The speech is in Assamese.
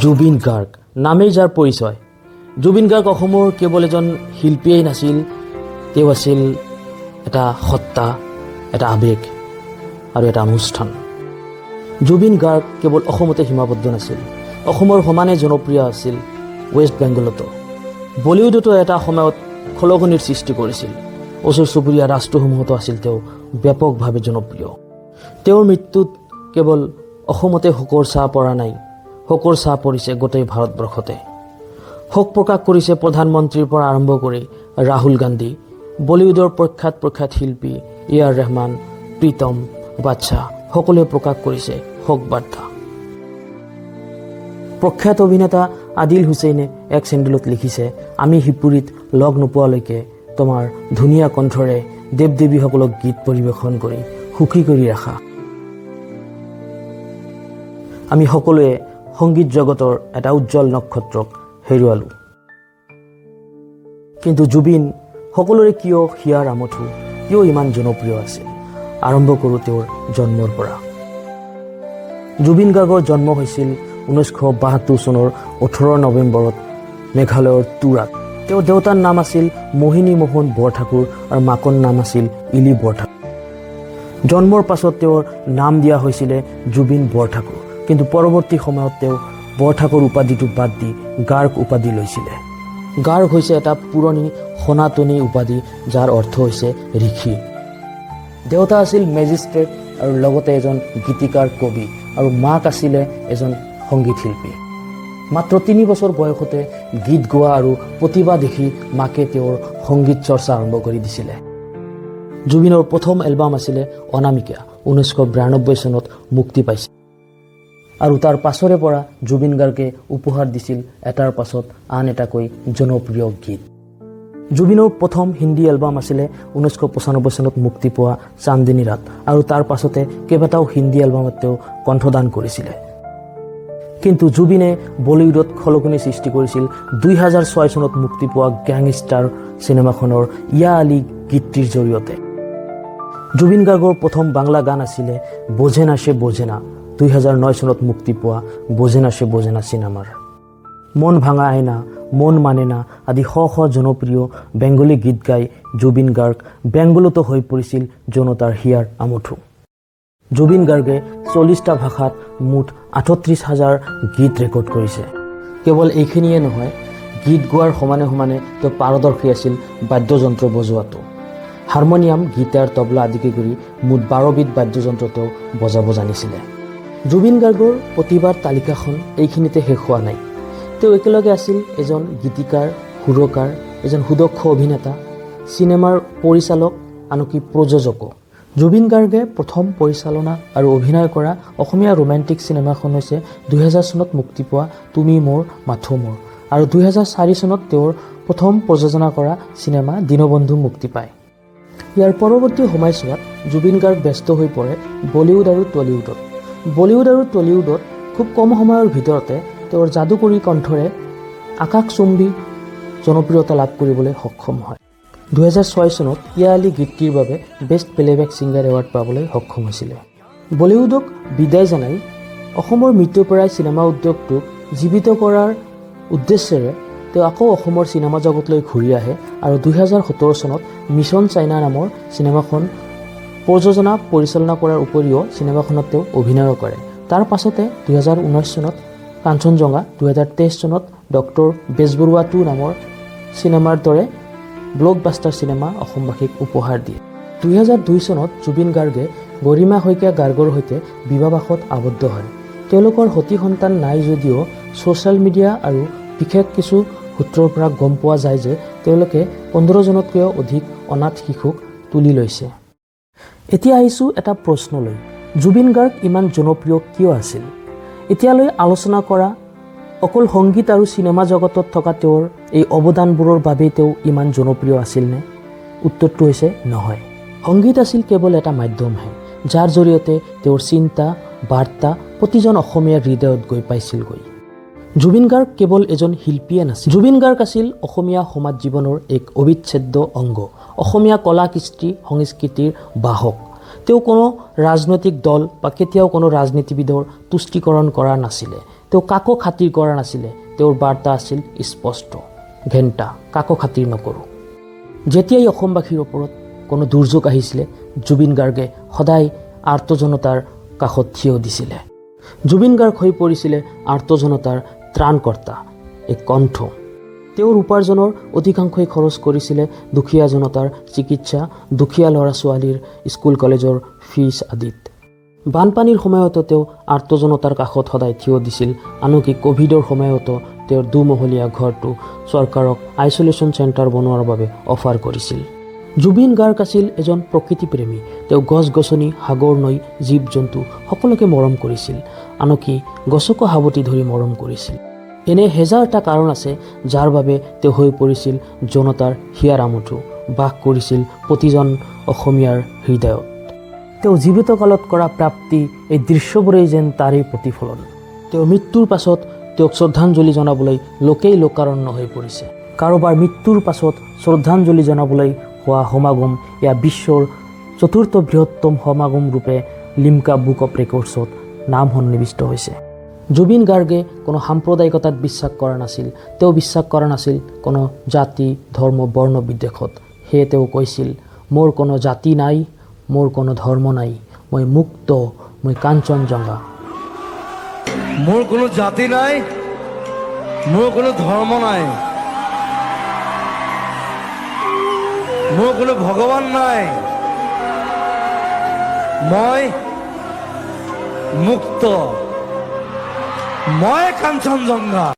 জুবিন গাৰ্গ নামেই যাৰ পৰিচয়। জুবিন গাৰ্গ অসমৰ কেৱল এজন শিল্পীয়েই নাছিল, তেওঁ আছিল এটা সত্তা, এটা আৱেগ আৰু এটা অনুষ্ঠান। জুবিন গাৰ্গ কেৱল অসমতে সীমাবদ্ধ নাছিল, অসমৰ সমানে জনপ্ৰিয় আছিল ৱেষ্ট বেংগলতো। বলিউডতো এটা সময়ত খলকনিৰ সৃষ্টি কৰিছিল। ওচৰ চুবুৰীয়া ৰাষ্ট্ৰসমূহতো আছিল তেওঁ ব্যাপকভাৱে জনপ্ৰিয়। তেওঁৰ মৃত্যুত কেৱল অসমতে শোকৰ ছাঁ পৰা নাই, শোকৰ ছাঁ পৰিছে গোটেই ভাৰতবৰ্ষতে। শোক প্ৰকাশ কৰিছে প্ৰধানমন্ত্ৰীৰ পৰা আৰম্ভ কৰি ৰাহুল গান্ধী, বলিউডৰ প্ৰখ্যাত শিল্পী এ.আৰ. ৰেহমান, প্ৰীতম, বাদশাহ সকলোৱে প্ৰকাশ কৰিছে শোক বাৰ্তা। প্ৰখ্যাত অভিনেতা আদিল হুছেইনে এক চেণ্ডেলত লিখিছে, আমি হিপুৰীত লগ নোপোৱালৈকে তোমাৰ ধুনীয়া কণ্ঠৰে দেৱ দেৱীসকলক গীত পৰিৱেশন কৰি সুখী কৰি ৰাখা। আমি সকলোৱে সংগীত জগতৰ এটা উজ্জ্বল নক্ষত্ৰক হেৰুৱালোঁ। কিন্তু জুবিন সকলোৰে কিয় হিয়াৰ আমঠু, কিয় ইমান জনপ্ৰিয় আছিল? আৰম্ভ কৰোঁ তেওঁৰ জন্মৰ পৰা। জুবিন গাৰ্গৰ জন্ম হৈছিল 1972 চনৰ 18 নৱেম্বৰত মেঘালয়ৰ তুৰাত। তেওঁৰ দেউতাৰ নাম আছিল মোহিনী মোহন বৰঠাকুৰ আৰু মাকৰ নাম আছিল ইলি বৰঠাকুৰ। জন্মৰ পাছত তেওঁৰ নাম দিয়া হৈছিলে জুবিন বৰঠাকুৰ, কিন্তু পৰৱৰ্তী সময়ত তেওঁ বৰঠাকুৰ উপাধিটো বাদ দি গাৰ্গ উপাধি লৈছিলে। গাৰ্গ হৈছে এটা পুৰণি সনাতনী উপাধি, যাৰ অৰ্থ হৈছে ঋষি। দেউতা আছিল মেজিষ্ট্ৰেট আৰু লগতে এজন গীতিকাৰ কবি, আৰু মাক আছিলে এজন সংগীত শিল্পী। মাত্ৰ 3 বছৰ বয়সতে গীত গোৱা আৰু প্ৰতিভা দেখি মাকে তেওঁৰ সংগীত চৰ্চা আৰম্ভ কৰি দিছিলে। জুবিনৰ প্ৰথম এলবাম আছিলে অনামিকা, 1992 চনত মুক্তি পাইছিল। আৰু তাৰ পাছৰে পৰা জুবিন গাৰ্গে উপহাৰ দিছিল এটাৰ পাছত আন এটাকৈ জনপ্ৰিয় গীত। জুবিনৰ প্ৰথম হিন্দী এলবাম আছিলে 1995 চনত মুক্তি পোৱা চান্দিনী ৰাত, আৰু তাৰ পাছতে কেইবাটাও হিন্দী এলবামত তেওঁ কণ্ঠদান কৰিছিলে। কিন্তু জুবিনে বলিউডত খলকনি সৃষ্টি কৰিছিল 2006 চনত মুক্তি পোৱা গেংষ্টাৰ চিনেমাখনৰ ইয়া আলী গীতটিৰ জৰিয়তে। জুবিন গাৰ্গৰ প্ৰথম বাংলা গান আছিলে বোঝে না সে বোঝে না, 2009 চনত মুক্তি পোৱা বোঝে না সে বোঝে না চিনেমাৰ। মন ভাঙা আইনা, মন মানে না আদি শ জনপ্ৰিয় বেংগলী গীত গাই জুবিন গাৰ্গ বেংগলতো হৈ পৰিছিল জনতাৰ হিয়াৰ আমঠু। জুবিন গাৰ্গে 40টা ভাষাত মুঠ 38,000 গীত ৰেকৰ্ড কৰিছে। কেৱল এইখিনিয়ে নহয়, গীত গোৱাৰ সমানে সমানে তেওঁ পাৰদৰ্শী আছিল বাদ্যযন্ত্ৰ বজোৱাটো। হাৰমনিয়াম, গীটাৰ, তবলা আদিকে কৰি মুঠ 12বিধ বাদ্যযন্ত্ৰ তেওঁ বজাব জানিছিলে। জুবিন গাৰ্গৰ প্ৰতিভাৰ তালিকাখন এইখিনিতে শেষ হোৱা নাই। তেওঁ একেলগে আছিল এজন গীতিকাৰ, সুৰকাৰ, এজন সুদক্ষ অভিনেতা, চিনেমাৰ পৰিচালক, আনকি প্ৰযোজকো। জুবিন গাৰ্গে প্ৰথম পৰিচালনা আৰু অভিনয় কৰা অসমীয়া ৰোমেণ্টিক চিনেমাখন হৈছে 2000 চনত মুক্তি পোৱা তুমি মোৰ মাথো মোৰ, আৰু 2004 চনত তেওঁৰ প্ৰথম প্ৰযোজনা কৰা চিনেমা দীনবন্ধু মুক্তি পায়। ইয়াৰ পৰৱৰ্তী সময়ছোৱাত জুবিন গাৰ্গ ব্যস্ত হৈ পৰে বলিউড আৰু টলিউডত। বলিউড আৰু টলিউডত খুব কম সময়ৰ ভিতৰতে তেওঁৰ যাদুকৰী কণ্ঠৰে আকাশচুম্বী জনপ্ৰিয়তা লাভ কৰিবলৈ সক্ষম হয়। 2006 চনত ইয়া আলী গীতটিৰ বাবে বেষ্ট প্লেবেক ছিংগাৰ এৱাৰ্ড পাবলৈ সক্ষম হৈছিলে। বলিউডক বিদায় জনাই অসমৰ মৃত্যুপৰাই চিনেমা উদ্যোগটোক জীৱিত কৰাৰ উদ্দেশ্যেৰে তেওঁ আকৌ অসমৰ চিনেমা জগতলৈ ঘূৰি আহে আৰু 2017 চনত মিছন চাইনা নামৰ চিনেমাখন প্ৰযোজনা পৰিচালনা কৰাৰ উপৰিও চিনেমাখনত তেওঁ অভিনয় কৰে। তাৰ পাছতে 2019 চনত কাঞ্চনজংঘা, 2023 চনত ডক্টৰ বেজবৰুৱা 2 নামৰ চিনেমাৰ দৰে ব্লকবাষ্টাৰ চিনেমা অসমবাসীক উপহাৰ দিয়ে। 2002 চনত জুবিন গাৰ্গে গৰিমা শইকীয়া গাৰ্গৰ সৈতে বিবাহপাশত আবদ্ধ হয়। তেওঁলোকৰ সতি সন্তান নাই যদিও ছ'চিয়েল মিডিয়া আৰু বিশেষ কিছু সূত্ৰৰ পৰা গম পোৱা যায় যে তেওঁলোকে 15 জনতকৈও অধিক অনাথ শিশুক তুলি লৈছে। এতিয়া আহিছোঁ এটা প্ৰশ্নলৈ, জুবিন গাৰ্গ ইমান জনপ্ৰিয় কিয় আছিল? এতিয়ালৈ আলোচনা কৰা অকল সংগীত আৰু চিনেমা জগতত থকা তেওঁৰ এই অৱদানবোৰৰ বাবেই তেওঁ ইমান জনপ্ৰিয় আছিলনে? উত্তৰটো হৈছে নহয়। সংগীত আছিল কেৱল এটা মাধ্যমহে, যাৰ জৰিয়তে তেওঁৰ চিন্তা, বাৰ্তা প্ৰতিজন অসমীয়াৰ হৃদয়ত গৈ পাইছিলগৈ। জুবিন গাৰ্গ কেৱল এজন শিল্পীয়ে নাছিল, জুবিন গাৰ্গ আছিল অসমীয়া সমাজ জীৱনৰ এক অবিচ্ছেদ্য অংগ, অসমীয়া কলা কৃষ্টি সংস্কৃতিৰ বাহক। তেওঁ কোনো ৰাজনৈতিক দল বা কেতিয়াও কোনো ৰাজনীতিবিদৰ তুষ্টিকৰণ কৰা নাছিলে। তেওঁ কাকো খাতিৰ কৰা নাছিলে। তেওঁৰ বাৰ্তা আছিল স্পষ্ট, ঘেণ্টা, কাকো খাতিৰ নকৰোঁ। যেতিয়াই অসমবাসীৰ ওপৰত কোনো দুৰ্যোগ আহিছিলে, জুবিন গাৰ্গে সদায় আৰ্ত জনতাৰ কাষত থিয় দিছিলে। জুবিন গাৰ্গ হৈ পৰিছিলে আৰ্ত জনতাৰ ত্ৰাণকৰ্তা, এক কণ্ঠ। তেওঁৰ উপাৰ্জনৰ অধিকাংশই খৰচ কৰিছিলে দুখীয়া জনতাৰ চিকিৎসা, দুখীয়া ল'ৰা ছোৱালীৰ স্কুল কলেজৰ ফিজ আদিত। বানপানীৰ সময়তো তেওঁ আৰ্ত জনতাৰ কাষত সদায় থিয় দিছিল। আনকি ক'ভিডৰ সময়তো তেওঁৰ দুমহলীয়া ঘৰটো চৰকাৰক আইচলেশ্যন চেণ্টাৰ বনোৱাৰ বাবে অফাৰ কৰিছিল। জুবিন গাৰ্গ আছিল এজন প্ৰকৃতিপ্ৰেমী। তেওঁ গছ গছনি, সাগৰ নৈ, জীৱ জন্তু সকলোকে মৰম কৰিছিল। আনকি গছকো সাৱটি ধৰি মৰম কৰিছিল। এনে হেজাৰটা কাৰণ আছে যাৰ বাবে তেওঁ হৈ পৰিছিল জনতাৰ হিয়াৰ আমঠু, বাস কৰিছিল প্ৰতিজন অসমীয়াৰ হৃদয়ত। তেওঁ জীৱিত কালত কৰা প্ৰাপ্তি, এই দৃশ্যবোৰেই যেন তাৰেই প্ৰতিফলন। তেওঁৰ মৃত্যুৰ পাছত তেওঁক শ্ৰদ্ধাঞ্জলি জনাবলৈ লোকেই লোকাৰণ্য হৈ পৰিছে। কাৰোবাৰ মৃত্যুৰ পাছত শ্ৰদ্ধাঞ্জলি জনাবলৈ হোৱা সমাগম এয়া বিশ্বৰ চতুৰ্থ বৃহত্তম সমাগম ৰূপে লিমকা বুক অৱ ৰেকৰ্ডছত নাম সন্নিৱিষ্ট হৈছে। জুবিন গাৰ্গে কোনো সাম্প্ৰদায়িকতাত বিশ্বাস কৰা নাছিল। তেওঁ বিশ্বাস কৰা নাছিল কোনো জাতি, ধৰ্ম, বৰ্ণ বিদ্বেষত। সেয়ে তেওঁ কৈছিল, মোৰ কোনো জাতি নাই, মোৰ কোনো ধৰ্ম নাই, মই মুক্ত, মই কাঞ্চনজংঘা। মোৰ কোনো জাতি নাই, মোৰ কোনো ধৰ্ম নাই, মোৰ কোনো ভগৱান নাই, মই মুক্ত, মই কাঞ্চনজংঘা।